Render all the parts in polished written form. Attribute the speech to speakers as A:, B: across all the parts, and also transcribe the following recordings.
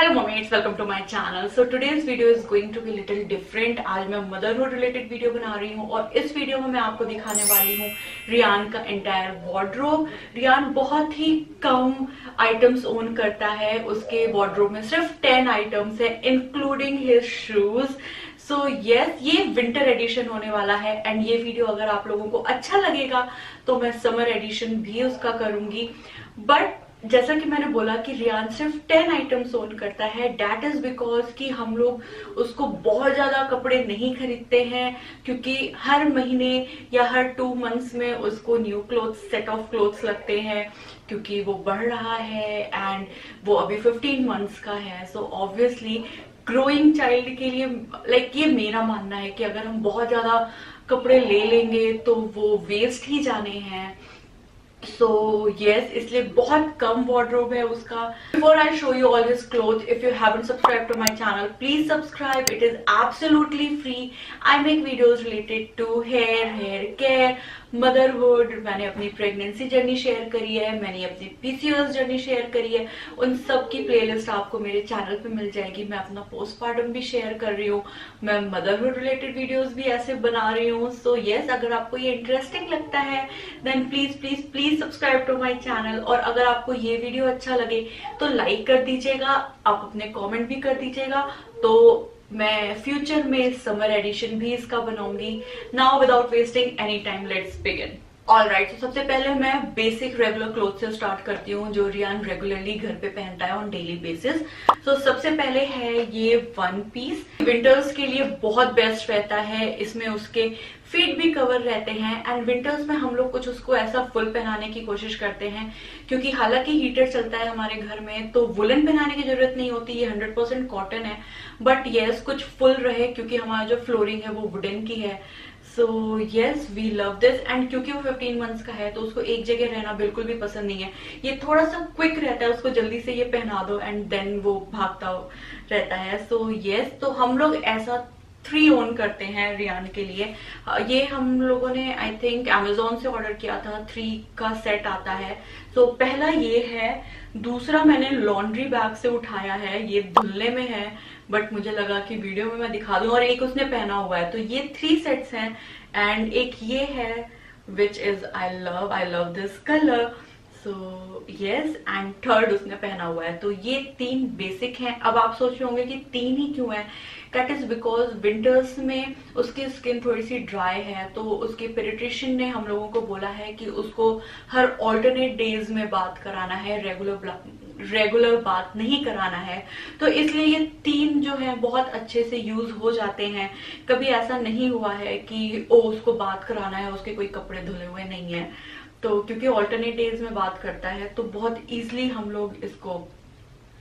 A: Hello mommets, welcome to my channel. So today's video is going to be little different. आज मैं motherhood related video बना रही हूँ और इस वीडियो में मैं आपको दिखाने वाली हूँ रियान का एंटायर वार्डरोब। रियान बहुत ही कम आइटम्स ओन करता है, उसके वार्डरोब में सिर्फ 10 आइटम्स है including his shoes. So yes, ये विंटर एडिशन होने वाला है एंड ये वीडियो अगर आप लोगों को अच्छा लगेगा तो मैं समर एडिशन भी उसका करूंगी। बट जैसा कि मैंने बोला कि रियान सिर्फ 10 आइटम्स ओन करता है, दैट इज बिकॉज कि हम लोग उसको बहुत ज्यादा कपड़े नहीं खरीदते हैं, क्योंकि हर महीने या हर 2 मंथ्स में उसको new clothes, set of clothes लगते हैं, क्योंकि वो बढ़ रहा है एंड वो अभी 15 मंथ्स का है। सो ऑब्वियसली ग्रोइंग चाइल्ड के लिए ये मेरा मानना है कि अगर हम बहुत ज्यादा कपड़े ले लेंगे तो वो वेस्ट ही जाने हैं। सो यस, इसलिए बहुत कम वार्डरोब है उसका। Before I show you all his cloth, if you haven't subscribe to my channel please subscribe, it is absolutely free. I make videos related to hair care, motherhood. मैंने अपनी pregnancy journey share करी है, मैंने अपनी PCOS journey share करी है, उन सब की प्लेलिस्ट आपको मेरे चैनल पे मिल जाएगी। मैं अपना पोस्टपार्टम भी शेयर कर रही हूँ, मैं मदरहुड रिलेटेड वीडियोस भी ऐसे बना रही हूँ। सो यस, अगर आपको ये इंटरेस्टिंग लगता है then please please please subscribe to my channel. और अगर आपको ये वीडियो अच्छा लगे तो लाइक कर दीजिएगा, आप अपने कमेंट भी कर दीजिएगा, तो मैं फ्यूचर में समर एडिशन भी इसका बनाऊंगी। Now without wasting any time, let's begin. Alright, तो सबसे पहले मैं बेसिक रेगुलर क्लोथ से स्टार्ट करती हूँ जो रियान रेगुलरली घर पे पहनता है ऑन डेली बेसिस। तो सबसे पहले है ये वन पीस। विंटर्स के लिए बहुत बेस्ट रहता है, इसमें उसके फीट भी कवर रहते हैं एंड विंटर्स में हम लोग कुछ उसको ऐसा फुल पहनाने की कोशिश करते हैं, क्योंकि हालांकि हीटर चलता है हमारे घर में तो वुलन पहनाने की जरूरत नहीं होती, ये 100% कॉटन है। बट यस, कुछ फुल रहे, क्योंकि हमारा जो फ्लोरिंग है वो वुडन की है। So yes, we love this. And क्योंकि वो 15 मंथ्स का है तो उसको एक जगह रहना बिल्कुल भी पसंद नहीं है, ये थोड़ा सा क्विक रहता है, उसको जल्दी से ये पहना दो एंड देन वो भागता रहता है। सो यस, तो हम लोग ऐसा 3 ओन करते हैं रियान के लिए। ये हम लोगों ने आई थिंक Amazon से ऑर्डर किया था, 3 का सेट आता है। तो पहला ये है, दूसरा मैंने लॉन्ड्री बैग से उठाया है, ये धुलने में है बट मुझे लगा कि वीडियो में मैं दिखा दूं, और एक उसने पहना हुआ है। तो ये 3 सेट्स हैं एंड एक ये है which is I love this colour. So yes, and third उसने पहना हुआ है। तो ये 3 बेसिक हैं। अब आप सोच रहे होंगे कि 3 ही क्यों है? दैट इज बिकॉज विंटर्स में उसकी स्किन थोड़ी सी ड्राई है, तो उसके पेडिट्रिशियन ने हम लोगों को बोला है कि उसको हर ऑल्टरनेट डेज में बात कराना है, रेगुलर बात नहीं कराना है। तो इसलिए ये 3 जो है बहुत अच्छे से यूज हो जाते हैं। कभी ऐसा नहीं हुआ है कि ओ उसको बात कराना है, उसके कोई कपड़े धुले हुए नहीं है। तो क्योंकि ऑल्टरनेट डेज में बात करता है तो बहुत इजीली हम लोग इसको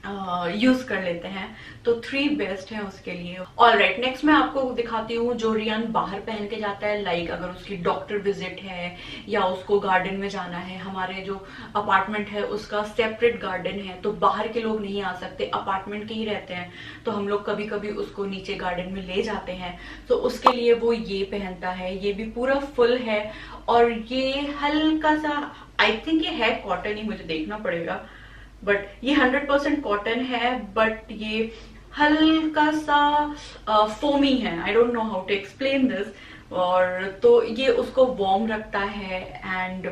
A: यूज कर लेते हैं। तो 3 बेस्ट है उसके लिए। ऑलराइट, नेक्स्ट मैं आपको दिखाती हूँ जो रियान बाहर पहन के जाता है। लाइक अगर उसकी डॉक्टर विजिट है या उसको गार्डन में जाना है, हमारे जो अपार्टमेंट है उसका सेपरेट गार्डन है, तो बाहर के लोग नहीं आ सकते, अपार्टमेंट के ही रहते हैं, तो हम लोग कभी कभी उसको नीचे गार्डन में ले जाते हैं। तो उसके लिए वो ये पहनता है, ये भी पूरा फुल है और ये हल्का सा आई थिंक ये है कॉटन ही, मुझे देखना पड़ेगा, बट ये 100% कॉटन है, बट ये हल्का सा फोमी है। I don't know how to explain this. और तो ये उसको वार्म रखता है एंड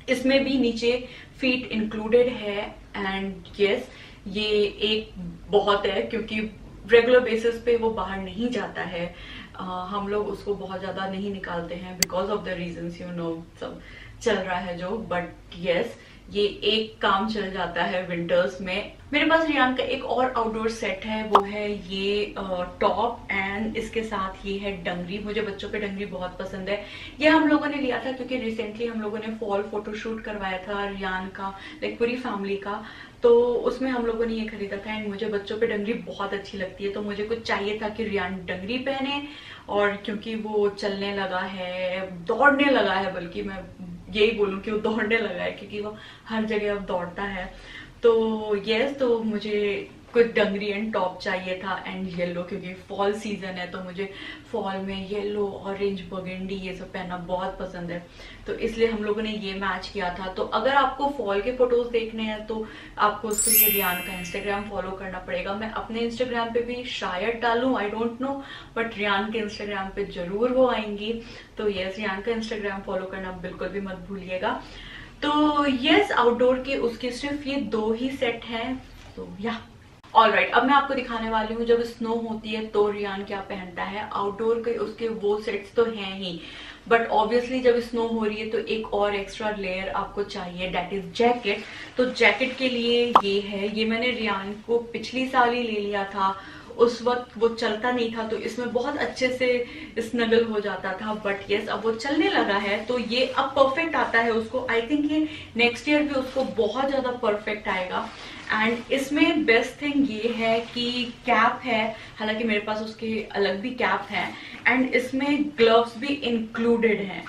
A: इसमें भी नीचे फीट इंक्लूडेड है। एंड यस, ये एक बहुत है, क्योंकि रेगुलर बेसिस पे वो बाहर नहीं जाता है। हम लोग उसको बहुत ज्यादा नहीं निकालते हैं because of the reasons, you know, सब चल रहा है जो। बट यस, ये एक काम चल जाता है विंटर्स में। मेरे पास रियान का एक और आउटडोर सेट है, वो है ये टॉप एंड इसके साथ ये है डंगरी। मुझे बच्चों पे डंगरी बहुत पसंद है। ये हम लोगों ने लिया था क्योंकि रिसेंटली हम लोगों ने फॉल फोटोशूट करवाया था रियान का, लाइक पूरी फैमिली का, तो उसमें हम लोगों ने ये खरीदा था। एंड मुझे बच्चों पे डंगरी बहुत अच्छी लगती है, तो मुझे कुछ चाहिए था कि रियान डंगरी पहने। और क्योंकि वो चलने लगा है, दौड़ने लगा है, बल्कि मैं यही बोलूं कि वो दौड़ने लगा है, क्योंकि वो हर जगह अब दौड़ता है। तो यस, तो मुझे कुछ डंगरी एंड टॉप चाहिए था एंड येलो, क्योंकि फॉल सीजन है तो मुझे फॉल में येलो, ऑरेंज, बर्गेंडी ये सब पहनना बहुत पसंद है, तो इसलिए हम लोगों ने ये मैच किया था। तो अगर आपको फॉल के फोटोज देखने हैं तो आपको उसके लिए रियान का इंस्टाग्राम फॉलो करना पड़ेगा। मैं अपने इंस्टाग्राम पे भी शायद डालूं, I don't know, but Riyan के इंस्टाग्राम पे जरूर वो आएंगी। तो यस, रियान का इंस्टाग्राम फॉलो करना बिल्कुल भी मत भूलिएगा। तो यस, आउटडोर के उसके सिर्फ ये 2 ही सेट हैं। तो या ऑलराइट, अब मैं आपको दिखाने वाली हूँ जब स्नो होती है तो रियान क्या पहनता है। आउटडोर के उसके वो सेट्स तो हैं ही, बट ऑब्वियसली जब स्नो हो रही है तो एक और एक्स्ट्रा लेयर आपको चाहिए, दैट इज जैकेट। तो जैकेट के लिए ये है, ये मैंने रियान को पिछली साल ही ले लिया था। उस वक्त वो चलता नहीं था तो इसमें बहुत अच्छे से स्नगल हो जाता था, बट यस अब वो चलने लगा है तो ये अब परफेक्ट आता है उसको। आई थिंक ये नेक्स्ट ईयर भी उसको बहुत ज्यादा परफेक्ट आएगा। एंड इसमें बेस्ट थिंग ये है कि कैप है, हालांकि मेरे पास उसके अलग भी कैप है, एंड इसमें ग्लव्स भी इंक्लूडेड हैं।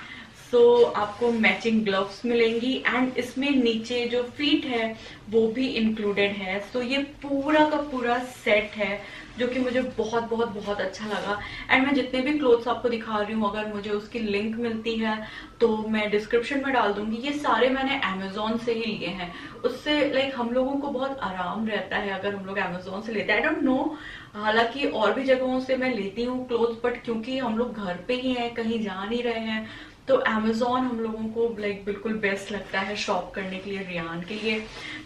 A: सो आपको मैचिंग ग्लव्स मिलेंगी एंड इसमें नीचे जो फीट है वो भी इंक्लूडेड है। सो ये पूरा का पूरा सेट है जो कि मुझे बहुत बहुत बहुत अच्छा लगा। एंड मैं जितने भी क्लोथ्स आपको दिखा रही हूँ, अगर मुझे उसकी लिंक मिलती है तो मैं डिस्क्रिप्शन में डाल दूंगी। ये सारे मैंने अमेजोन से ही लिए हैं, उससे लाइक हम लोगों को बहुत आराम रहता है अगर हम लोग अमेजोन से लेते हैं। आई डोंट नो, हालांकि और भी जगहों से मैं लेती हूँ क्लोथ्स, बट क्योंकि हम लोग घर पे ही हैं, कहीं जा नहीं रहे हैं, तो अमेजोन हम लोगों को लाइक बिल्कुल बेस्ट लगता है शॉप करने के लिए, रियान के लिए।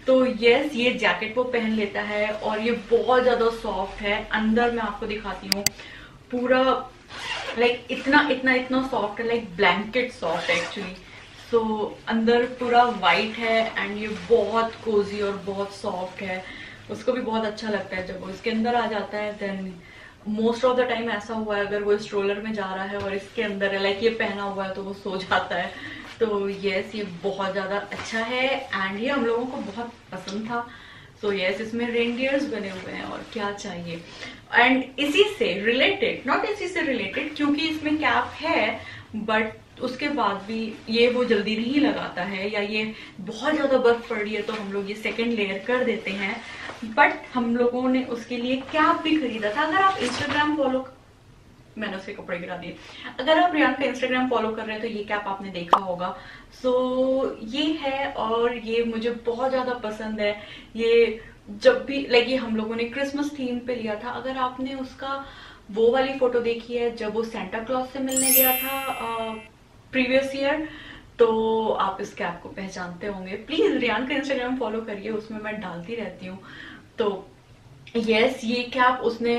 A: तो यस, ये जैकेट वो पहन लेता है और ये बहुत ज्यादा सॉफ्ट है। अंदर मैं आपको दिखाती हूँ, पूरा लाइक इतना इतना इतना सॉफ्ट है, लाइक ब्लैंकेट सॉफ्ट एक्चुअली। सो अंदर पूरा वाइट है एंड ये बहुत कोजी और बहुत सॉफ्ट है। उसको भी बहुत अच्छा लगता है जब वो इसके अंदर आ जाता है। Then most of the time ऐसा हुआ है अगर वो स्ट्रोलर में जा रहा है और इसके अंदर है लाइक ये पहना हुआ है तो वो सो जाता है। तो यस, ये बहुत ज्यादा अच्छा है एंड ये हम लोगों को बहुत पसंद था। सो यस, इसमें रेनडियर्स बने हुए हैं और क्या चाहिए। एंड इसी से रिलेटेड, नॉट इसी से रिलेटेड क्योंकि इसमें कैप है, बट उसके बाद भी ये वो जल्दी नहीं लगाता है, या ये बहुत ज्यादा बर्फ पड़ रही है तो हम लोग ये सेकंड लेयर कर देते हैं। बट हम लोगों ने उसके लिए कैप भी खरीदा था। अगर आप इंस्टाग्राम फॉलो, मैंने उसके कपड़े गिरा दिए, अगर आप रियान का इंस्टाग्राम फॉलो कर रहे हैं तो ये कैप आपने देखा होगा। सो ये है और ये मुझे बहुत ज्यादा पसंद है। ये जब भी लाइक ये हम लोगों ने क्रिसमस थीम पे लिया था। अगर आपने उसका वो वाली फोटो देखी है जब वो सेंटा क्लॉज से मिलने गया था प्रीवियस ईयर, तो आप इस कैप को पहचानते होंगे। प्लीज रियान का इंस्टाग्राम फॉलो करिए, उसमें मैं डालती रहती हूँ। तो यस, ये कैप उसने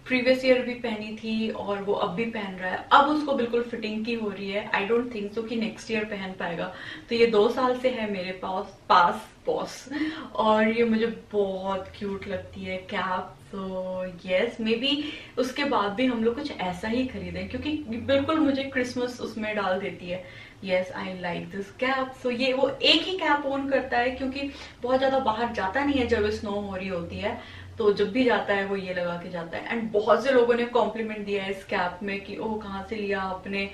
A: प्रीवियस ईयर भी पहनी थी और वो अब भी पहन रहा है। अब उसको बिल्कुल फिटिंग की हो रही है। आई डोंट थिंक सो कि नेक्स्ट ईयर पहन पाएगा। तो ये 2 साल से है मेरे पास और ये मुझे बहुत क्यूट लगती है कैप। तो यस, मे बी उसके बाद भी हम लोग कुछ ऐसा ही खरीदें क्योंकि बिल्कुल मुझे क्रिसमस उसमें डाल देती है। Yes, I like this cap. So ये वो एक ही कैप ओन करता है क्योंकि बहुत ज्यादा बाहर जाता नहीं है जब स्नो हो रही होती है, तो जब भी जाता है वो ये लगा के जाता है। एंड बहुत से लोगों ने कॉम्प्लीमेंट दिया है इस कैप में कि ओह कहाँ से लिया आपने।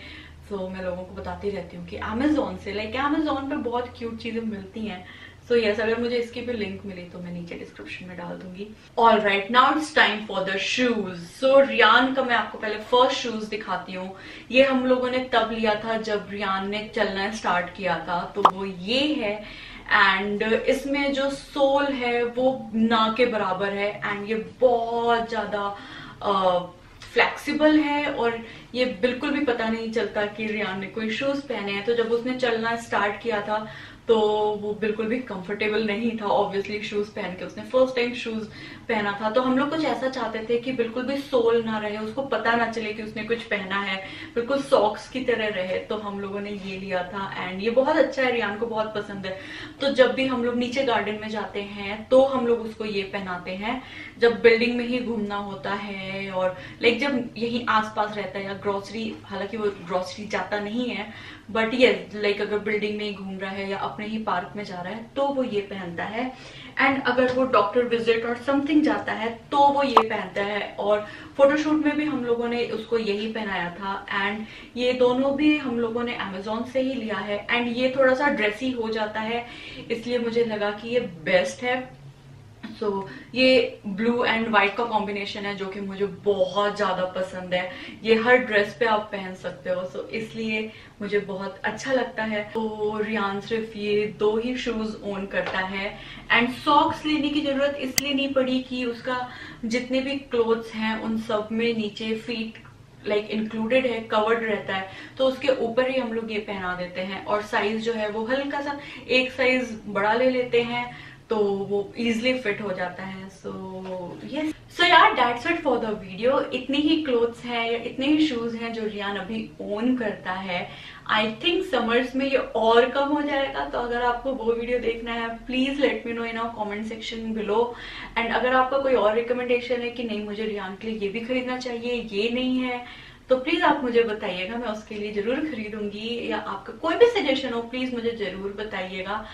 A: सो मैं लोगों को बताती रहती हूँ कि अमेजोन से, लाइक अमेजोन पे बहुत क्यूट चीजें मिलती हैं। सो यस, अगर मुझे इसकी भी लिंक मिली तो मैं नीचे डिस्क्रिप्शन में डाल दूंगी। Alright, now it's time for the shoes. So Riyan का मैं आपको पहले फर्स्ट शूज दिखाती हूँ। ये हम लोगों ने तब लिया था जब रियान ने चलना स्टार्ट किया था, तो वो ये है। एंड इसमें जो सोल है वो ना के बराबर है एंड ये बहुत ज्यादा फ्लेक्सिबल है और ये बिल्कुल भी पता नहीं चलता कि रियान ने कोई शूज पहने हैं। तो जब उसने चलना स्टार्ट किया था तो वो बिल्कुल भी कंफर्टेबल नहीं था ऑब्वियसली शूज पहन के। उसने फर्स्ट टाइम शूज पहना था, तो हम लोग कुछ ऐसा चाहते थे कि बिल्कुल भी सोल ना रहे, उसको पता ना चले कि उसने कुछ पहना है, बिल्कुल सॉक्स की तरह रहे। तो हम लोगों ने ये लिया था एंड ये बहुत अच्छा है, रियान को बहुत पसंद है। तो जब भी हम लोग नीचे गार्डन में जाते हैं तो हम लोग उसको ये पहनाते हैं। जब बिल्डिंग में ही घूमना होता है और लाइक जब यही आसपास रहता है या ग्रोसरी, हालांकि वो ग्रोसरी जाता नहीं है, बट ये लाइक अगर बिल्डिंग में ही घूम रहा है या अपने ही पार्क में जा रहा है तो वो ये पहनता है। एंड अगर वो डॉक्टर विजिट और समथिंग जाता है तो वो ये पहनता है। और फोटोशूट में भी हम लोगों ने उसको यही पहनाया था। एंड ये दोनों भी हम लोगों ने अमेजोन से ही लिया है। एंड ये थोड़ा सा ड्रेसी हो जाता है, इसलिए मुझे लगा कि ये बेस्ट है। सो ये ब्लू एंड व्हाइट का कॉम्बिनेशन है जो कि मुझे बहुत ज्यादा पसंद है। ये हर ड्रेस पे आप पहन सकते हो, सो इसलिए मुझे बहुत अच्छा लगता है। तो रियान सिर्फ ये 2 ही शूज ओन करता है एंड सॉक्स लेने की जरूरत इसलिए नहीं पड़ी कि उसका जितने भी क्लोथ्स हैं उन सब में नीचे फीट इंक्लूडेड है, कवर्ड रहता है, तो उसके ऊपर ही हम लोग ये पहना देते हैं। और साइज जो है वो हल्का सा एक साइज बड़ा ले लेते हैं तो वो इजिली फिट हो जाता है। सो यार that's it for the video. इतनी ही क्लोथ्स हैं या इतने ही शूज हैं जो रियान अभी ओन करता है। आई थिंक समर्स में ये और कम हो जाएगा, तो अगर आपको वो वीडियो देखना है please let me know in our comment section below. And अगर आपका कोई और रिकमेंडेशन है कि नहीं मुझे रियान के लिए ये भी खरीदना चाहिए, ये नहीं है, तो प्लीज आप मुझे बताइएगा, मैं उसके लिए जरूर खरीदूंगी। या आपका कोई भी सजेशन हो प्लीज मुझे जरूर बताइएगा।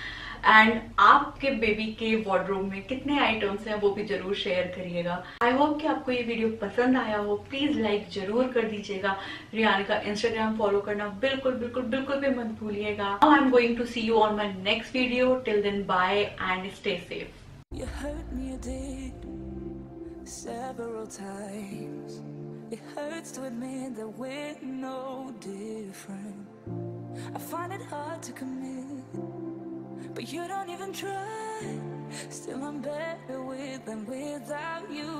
A: एंड आपके बेबी के वार्डरोब में कितने आइटम्स हैं वो भी जरूर शेयर करिएगा। आई होप कि आपको ये वीडियो पसंद आया हो। प्लीज लाइक जरूर कर दीजिएगा। रियान का इंस्टाग्राम फॉलो करना बिल्कुल बिल्कुल बिल्कुल भी मत भूलिएगा। I am going to see you on my next video. Till then bye and stay safe.
B: You hurt me, you did, several times. It hurts to admit that we're no different. I find it hard to commit, but you don't even try. Still I'm better with than without you.